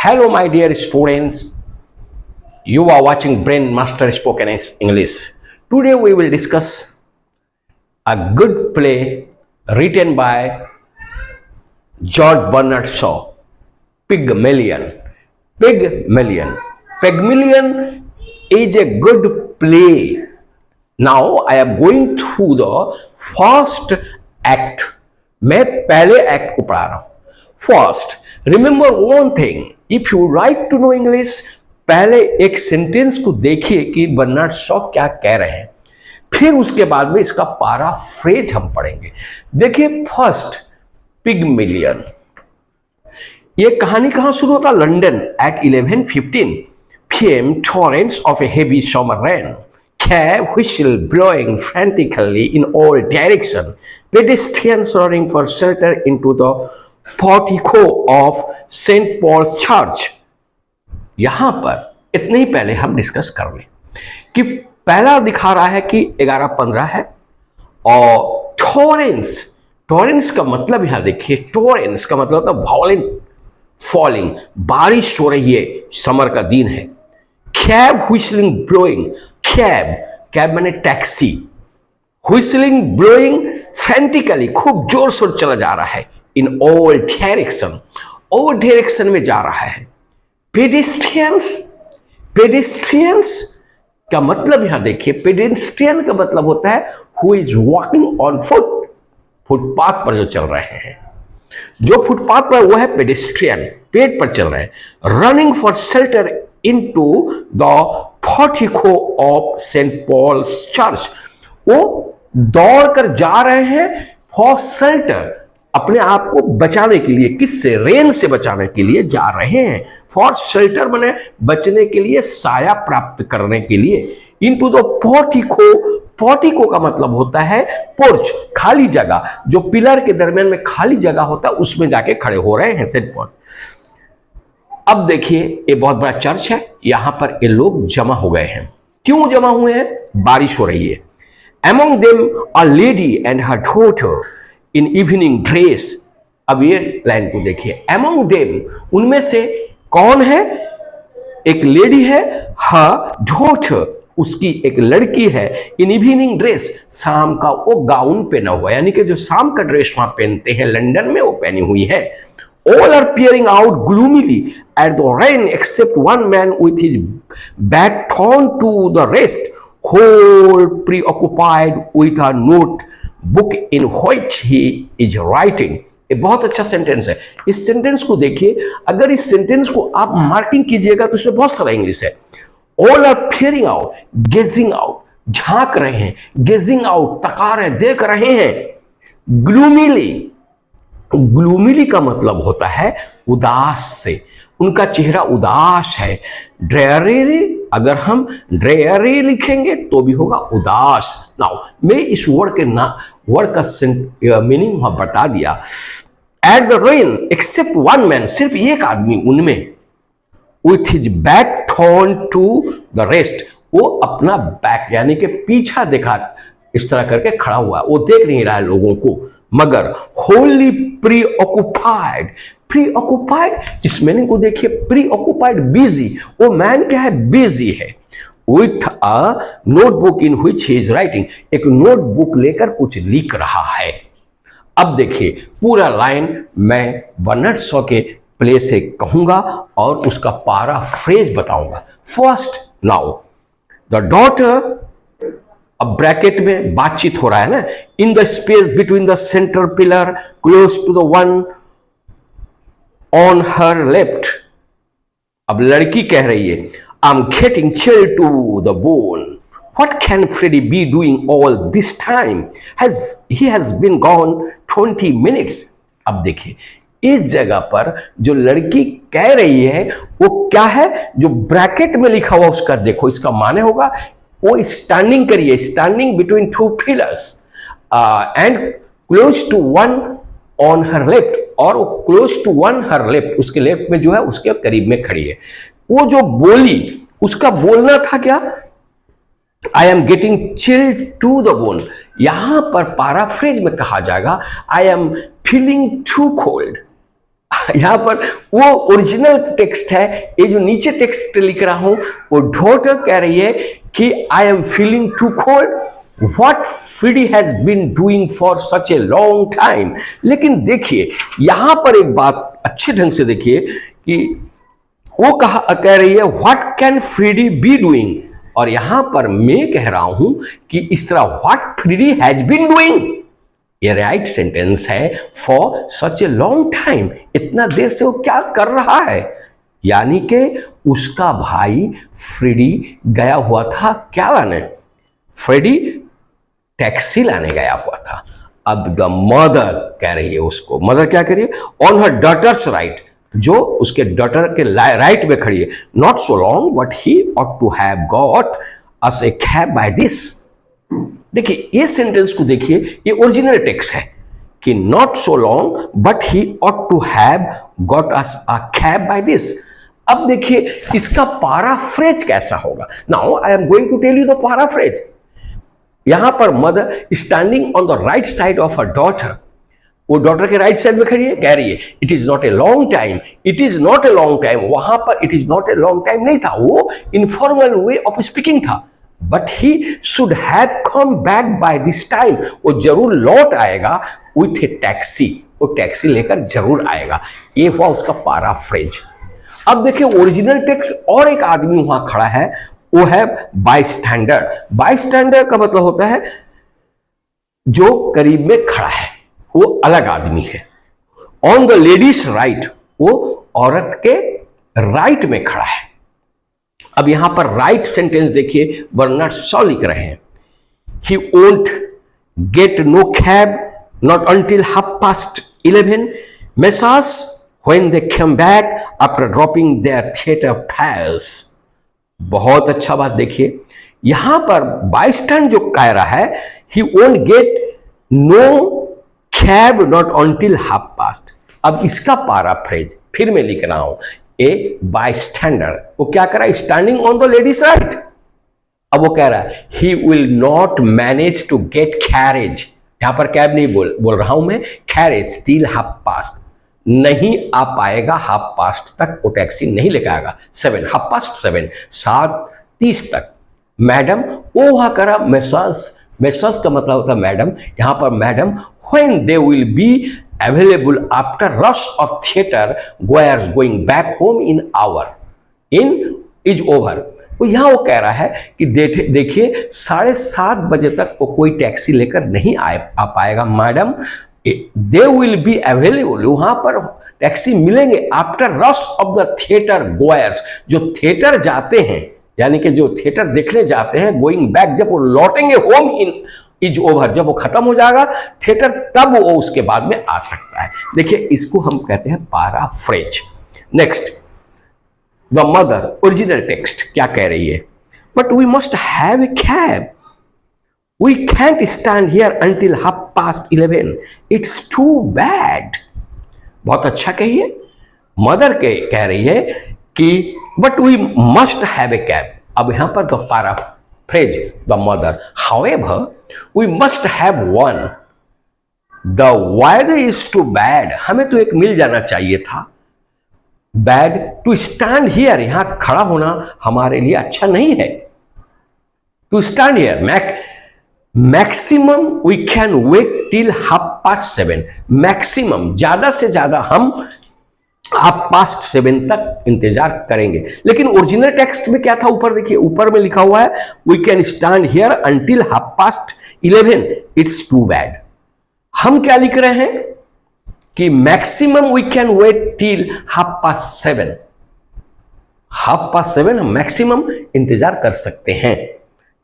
Hello, my dear students. You are watching Brain Master Spoken English. Today we will discuss a good play written by George Bernard Shaw, Pygmalion. Pygmalion. Pygmalion is a good play. Now I am going through the first act. मैं पहले act को पढ़ा रहा हूं. First, remember one thing, if you like to know English, पहले एक sentence को देखिए कि बर्नार्ड शॉ क्या कह रहे हैं, फिर उसके बाद में इसका पैराफ्रेज हम पढ़ेंगे. देखिए फर्स्ट, पिगमिलियन. ये कहानी कहां शुरू होता? London at 11:15 PM, torrents of a heavy summer rain. Cab whistle blowing frantically in all directions. Pedestrians running for shelter into the portico of St. Paul's Church. यहां पर इतने ही पहले हम डिस्कस कर लें कि पहला दिखा रहा है कि 11:15 है और टॉरेंस का मतलब यहां देखिए, टॉरेंस का मतलब होता है वायलेंट फॉलिंग, बारिश हो रही है, समर का दिन है. कैब व्हिस्लिंग ब्लोइंग, कैब माने टैक्सी, व्हिस्लिंग ब्लोइंग फ्रैंटिकली, खूब जोर शोर चला जा रहा है, इन ऑल डायरेक्शन में जा रहा है. पेडिस्ट्रियंस का मतलब यहां देखिए, पेडिस्ट्रियन का मतलब होता है who is walking on footpath पर जो चल रहे हैं, जो फुटपाथ पर वो है पेडिस्ट्रियन, पेड़ पर चल रहे हैं. Running for shelter into the portico of saint Paul's church, वो दौड़ कर जा रहे हैं फॉर शेल्टर, अपने आप को बचाने के लिए. किससे? रेन से बचाने के लिए जा रहे हैं. फॉर शेल्टर माने बचने के लिए, साया प्राप्त करने के लिए. इनटू द पोर्टिको का मतलब होता है पोर्च, खाली जगह, जो पिलर के दरमियान में खाली जगह होता है उसमें जाके खड़े हो रहे हैं सेंट पॉल. अब देखिए ये बहुत बड़ा चर्च है, यहां पर ये लोग जमा हो गए हैं. क्यों जमा हुए हैं? बारिश हो रही है. Among them a lady and her daughter in evening dress. अब ये लाइन को देखिए, among them, उनमें से कौन है? एक लेडी है, her daughter, उसकी एक लड़की है, इन इवनिंग ड्रेस, शाम का वो गाउन पहना हुआ है, यानी कि जो शाम का ड्रेस वहां पहनते हैं लंदन में वो पहनी हुई है. All are peering out gloomily at the rain except one man with his back turned to the rest, whole preoccupied with a notebook in which he is writing. ये बहुत अच्छा सेंटेंस है. इस सेंटेंस को देखिए, अगर इस सेंटेंस को आप मार्किंग कीजिएगा तो इसमें बहुत सारा इंग्लिश है. All are peering out, gazing out, झांक रहे हैं, gazing out, तका रहे, देख रहे हैं. ग्लूमिली का मतलब होता है उदास से, उनका चेहरा उदास है. ड्रेयरी, अगर हम ड्रेयरी लिखेंगे तो भी होगा उदास. नाउ मैं इस वर्ड का मीनिंग वहां बता दिया. At the rain except one man, सिर्फ एक आदमी उनमें, with his back turn to the rest, वो अपना बैक यानी कि पीछा देखा इस तरह करके खड़ा हुआ, वो देख नहीं रहा है लोगों को, मगर होली प्रीऑक्युपाइड. इस मीनिंग को देखिए, प्रीऑक्युपाइड, बिजी, वो मैन क्या है? बिजी है. With a notebook in which he is writing, एक नोटबुक लेकर कुछ लिख रहा है. अब देखिए पूरा लाइन मैं बर्नार्ड शॉ के प्ले से कहूंगा और उसका पैराफ्रेज बताऊंगा. फर्स्ट, नाउ द डॉटर, अब ब्रैकेट में बातचीत हो रहा है ना, in the space between the centre pillar close to the one on her left. अब लड़की कह रही है, I am getting chill to the bone. What can Freddy be doing all this time? He has been gone 20 minutes. अब देखिए इस जगह पर जो लड़की कह रही है वो क्या है, जो ब्रैकेट में लिखा हुआ उसका देखो, इसका माने होगा वो स्टैंडिंग करिए, standing between two pillars and close to one on her left, और वो close to one her left, उसके लेफ्ट में जो है उसके करीब में खड़ी है. वो जो बोली उसका बोलना था क्या? I am getting chill to the bone. यहां पर पैराफ्रेज में कहा जाएगा, I am feeling too cold. यहां पर वो ओरिजिनल टेक्स्ट है, ये जो नीचे टेक्स्ट लिख रहा हूं वो डॉटर कह रही है कि I am feeling too cold, what Freddy has been doing for such a long time. लेकिन देखिए यहां पर एक बात अच्छे ढंग से देखिए कि वो कह रही है व्हाट कैन फ्रीडी बी डूइंग, और यहां पर मैं कह रहा हूं कि इस तरह what Freddy has been doing, ये राइट सेंटेंस है for such a long time, इतना देर से वो क्या कर रहा है, यानी कि उसका भाई फ्रीडी गया हुआ था क्या लाने, फ्रीडी टैक्सी लाने गया हुआ था। अब द मदर कह रही है उसको, मदर क्या कह रही है, ऑन हर डॉटर्स राइट, जो उसके डॉटर के राइट में खड़ी है, not so long but he ought to have got us a cab by this. देखिए ये सेंटेंस को देखिए, ये ओरिजिनल टेक्स्ट है कि not so long but he ought to have got us a cab by this. अब देखिए इसका पैराफ्रेज कैसा होगा। Now I am going to tell you the paraphrase. यहां पर mother standing on the right side of her daughter, वो daughter के right side में खड़ी है, कह रही है it is not a long time, it is not a long time, वहां पर it is not a long time नहीं था, वो इनफॉर्मल वे ऑफ स्पीकिंग था, but he should have come back by this time, वो जरूर लौट आएगा विथ ए टैक्सी, वो टैक्सी लेकर जरूर आएगा। ये हुआ उसका पैराफ्रेज। अब देखिए ओरिजिनल टेक्स्ट और एक आदमी वहां खड़ा है, वो है बायस्टैंडर। बायस्टैंडर का मतलब होता है जो करीब में खड़ा है, वो अलग आदमी है। ऑन द लेडीज राइट, वो औरत के राइट में खड़ा है। अब यहां पर राइट सेंटेंस देखिए, बर्नार्ड शॉ लिख रहे हैं, he won't get no cab not until 11:30 Messrs when they came back after dropping their theater fares। बहुत अच्छा बात देखिए, यहां पर बायस्टैंड जो कह रहा है he won't get no cab not until 1/2। अब इसका पैराफ्रेज फिर मैं लिख रहा हूं, ए बायस्टैंडर वो क्या कर रहा है, standing on the lady's right. अब वो कह रहा है he will not manage to get carriage, यहां पर कैब नहीं बोल रहा हूं मैं, कैरेज टिल 1/2, नहीं आ पाएगा 1/2 तक, वो टैक्सी नहीं लेकर आएगा 7:30 तक। मैडम वो वहां करा मेसर्स, मेसर्स का मतलब होता है मैडम, यहां पर madam when they will be available after rush of theater goers going back home in hour in is over। तो यहां वो कह रहा है कि देखिए 7:30 बजे तक वो कोई टैक्सी लेकर नहीं आ पाएगा madam, they will be available, वहां पर टैक्सी मिलेंगे after rush of the theatre goers, जो थिएटर जाते हैं यानी कि जो थिएटर देखने जाते हैं, गोइंग बैक जब वो लौटेंगे होम इन इज ओवर, जब वो खत्म हो जाएगा थिएटर तब वो उसके बाद में आ सकता है। देखिए इसको हम कहते हैं paraphrase. Next the mother, original text क्या कह रही है, but we must have a cab, we can't stand here until 11:30, it's too bad. बहुत अच्छा कहिए, मदर के कह रही है कि but we must have a cab. अब यहां पर the paraphrase the mother, however we must have one, the weather is too bad, हमें तो एक मिल जाना चाहिए था, बैड टू स्टैंड हियर, यहां खड़ा होना हमारे लिए अच्छा नहीं है, to stand here, maximum we can wait till 7:30, maximum ज्यादा से ज्यादा हम 7:30 तक इंतजार करेंगे। लेकिन ओरिजिनल टेक्स्ट में क्या था, ऊपर देखिए, ऊपर में लिखा हुआ है we can stand here until 11:30, it's too bad. हम क्या लिख रहे हैं कि maximum we can wait till 7:30, 7:30 हम मैक्सिमम इंतजार कर सकते हैं।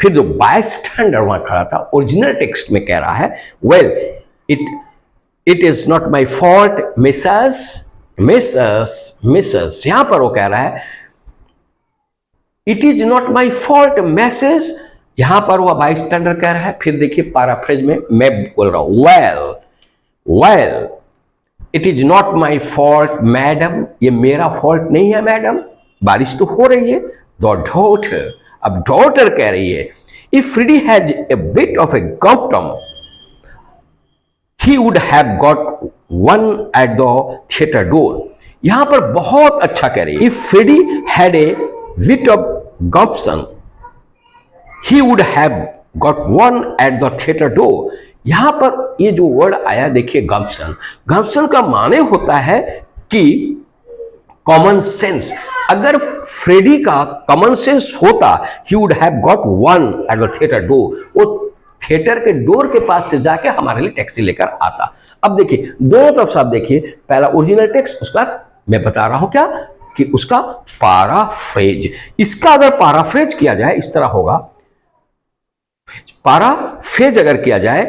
फिर जो बायस्टैंडर वहां खड़ा था, ओरिजिनल टेक्स्ट में कह रहा है well it is not my fault Mrs, यहां पर वो कह रहा है it is not my fault message, यहां पर वो बायस्टैंडर कह रहा है। फिर देखिए पैराफ्रेज में मैं बोल रहा हूं well it is not my fault madam, ये मेरा फॉल्ट नहीं है मैडम, बारिश तो हो रही है। द डॉटर, अब डॉटर कह रही है if Freddy has a bit of a gumption he would have got one at the theatre door. यहां पर बहुत अच्छा कह रही है, if Freddy had a bit of gumption he would have got one at the theatre door. यहां पर ये जो वर्ड आया देखिए गॉब्सन, गॉब्सन का माने होता है कि कॉमन सेंस। अगर फ्रेडी का कॉमन सेंस होता ही would have got one at the theatre door, वो थिएटर के डोर के पास से जाके हमारे लिए टैक्सी लेकर आता। अब देखिए दोनों तरफ से आप देखिए, पहला ओरिजिनल टेक्स्ट, उसका मैं बता रहा हूं क्या कि उसका पाराफ्रेज। इसका अगर पाराफ्रेज किया जाए इस तरह होगा, पाराफ्रेज अगर किया जाए,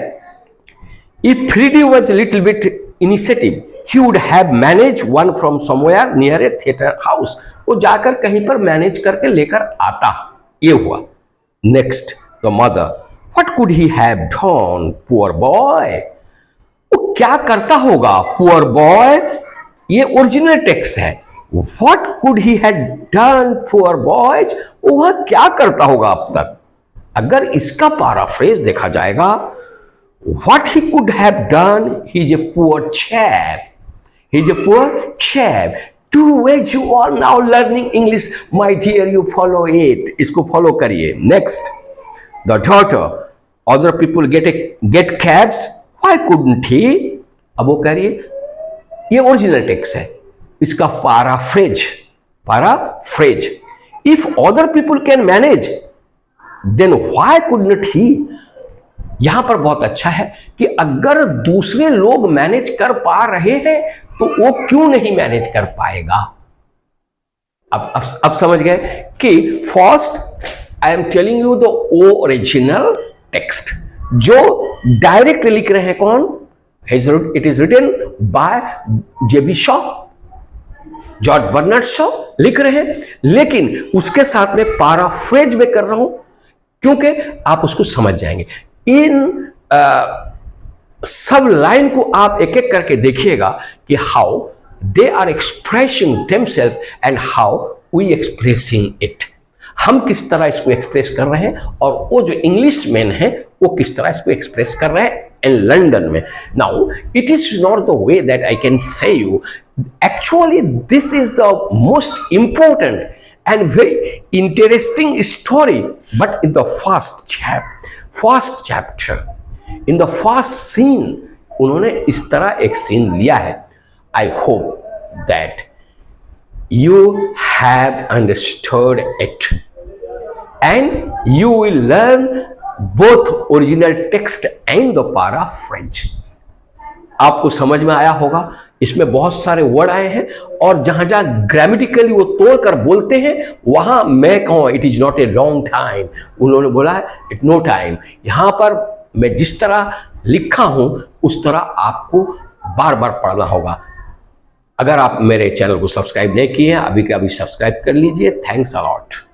if Freddy was little bit initiative he would have manage one from somewhere near a theatre house. वो जाकर कहीं पर मैनेज करके लेकर आता, ये हुआ। Next the mother, what could he have done poor boy. वो क्या करता होगा पुअर बॉय, ये ओरिजिनल टेक्स्ट है। What could he have done poor boys, वह क्या करता होगा अब तक। अगर इसका पैराफ्रेज देखा जाएगा, what he could have done, he is a poor chap, he is a poor chap. Two ways you are now learning English, my dear, you follow it. इसको follow करिए। Next, the daughter, other people get cabs, why couldn't he? अब वो कह रही है, ये original text है, इसका paraphrase, if other people can manage, then why couldn't he? यहां पर बहुत अच्छा है कि अगर दूसरे लोग मैनेज कर पा रहे हैं तो वो क्यों नहीं मैनेज कर पाएगा। अब समझ गए कि first I am telling you the original text, जो डायरेक्ट लिख रहे हैं कौन, it is written by JB Shaw, George Bernard Shaw लिख रहे हैं, लेकिन उसके साथ में पैराफ्रेज में कर रहा हूं क्योंकि आप उसको समझ जाएंगे। इन सब लाइन को आप एक एक करके देखिएगा कि how they are expressing themselves and how we expressing it. हम किस तरह इसको एक्सप्रेस कर रहे हैं और वो जो इंग्लिश मैन है वो किस तरह इसको एक्सप्रेस कर रहे हैं इन लंदन में। Now it is not the way that I can say you, actually this is the most important and very interesting story, but in the first chapter, in the first scene, उन्होंने इस तरह एक scene लिया है। I hope that you have understood it and you will learn both original text and the paraphrase. आपको समझ में आया होगा, इसमें बहुत सारे वर्ड आए हैं और जहां जहां ग्रामेटिकली वो तोड़कर बोलते हैं वहां मैं कहूं it is not a long time, उन्होंने बोला इट नो टाइम। यहां पर मैं जिस तरह लिखा हूं उस तरह आपको बार बार पढ़ना होगा। अगर आप मेरे चैनल को सब्सक्राइब नहीं किए हैं अभी के अभी सब्सक्राइब कर लीजिए। Thanks a lot.